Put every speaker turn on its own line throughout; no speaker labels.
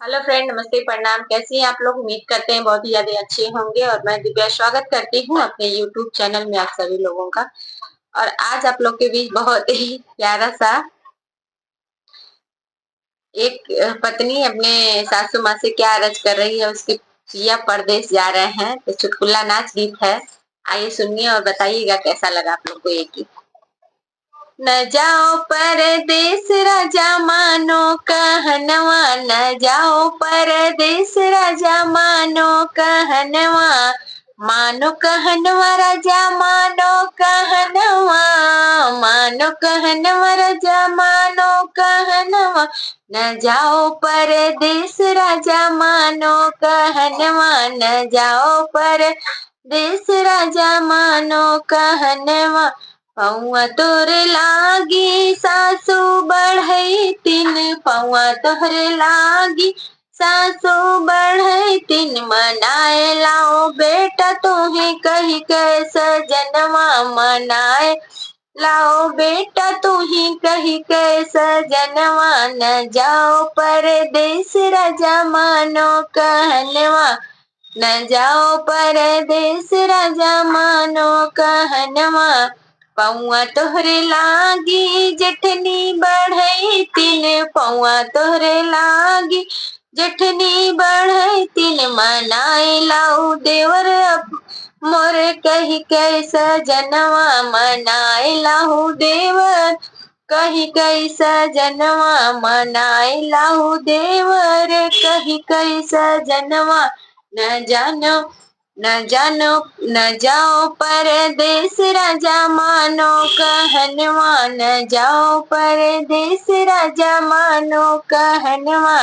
Hello friend, नमस्ते, प्रणाम। कैसी हैं आप लोग? उम्मीद करते हैं बहुत ही ज्यादा अच्छे होंगे। और मैं दिव्या स्वागत करती हूँ अपने यूट्यूब चैनल में आप सभी लोगों का। और आज आप लोग के बीच बहुत ही प्यारा सा एक पत्नी अपने सासू माँ से क्या अर्ज कर रही है। उसके पिया परदेश जा रहे हैं तो चुटकुला नाच गीत है। आइए सुनिए और बताइएगा कैसा लगा आप लोग को ये गीत। न जाओ परदेस राजा मानो कहनवा, न जाओ परदेस राजा मानो कहनवा। मानो कहनवा राजा मानो कहनवा, मानो कहनवा राजा मानो कहनवा। न जाओ परदेस राजा मानो कहनवा, न जाओ परदेस राजा मानो कहनवा। पौआ तोरे लागी सासू बढ़ई तीन, पौआ तोहरे लागी सासू बढ़ई तीन। मनाए लाओ बेटा तुम्हें कही के सजनवा, मनाए लाओ बेटा तुम्हें कही के सजनवा। न जाओ परदेस राजा मानो कहनवा, न जाओ परदेस राजा मानो कहनवा। पौआ तोहरे लागी जेठनी बढ़ई तीन, पौआ तोहरे लागी जेठनी बढ़ई तीन। मनाए लाऊ देवर मोरे कही कैसा जनवा, मनाए लाऊ देवर कही कैसा जनवा, मनाए लाऊ देवर कही कैसा जनवा। न जानो न जानो न जाओ परदेस राजा मानो कहनवा, न जाओ परदेस राजा मानो कहनवा।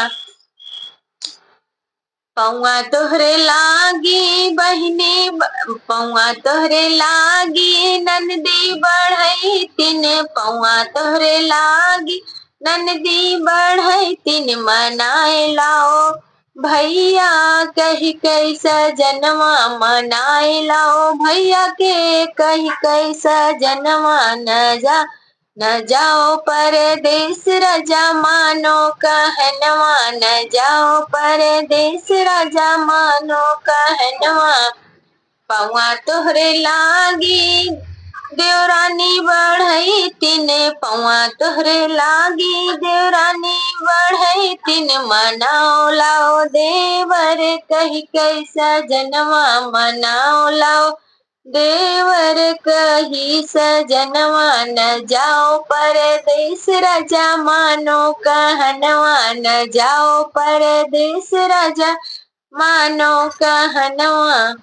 पौआ तोहरे लागी बहिनी, पौआ तोहरे लागी ननदी बढ़ई तीन, पौआ तोहरे लागी ननदी बढ़ई तीन। मनाए लाओ भैया कही कैसा जनवा, मनाए लाओ भैया के कही कैसा जनवा। न जाओ परदेस राजा मानो कहनवा, न जाओ परदेस राजा मानो कहनवा। पौआ तोहरे लागी देवरानी बढ़ई तीन, पौआ तोहरे लागी देवरानी बढ़ई तीन। मनाओ लाओ देवर कही कैसा जनवा, मनाओ लाओ देवर कही सजनवा। न जाओ परदेस राजा मानो कहनवा, न जाओ परदेस राजा मानो कहनवा।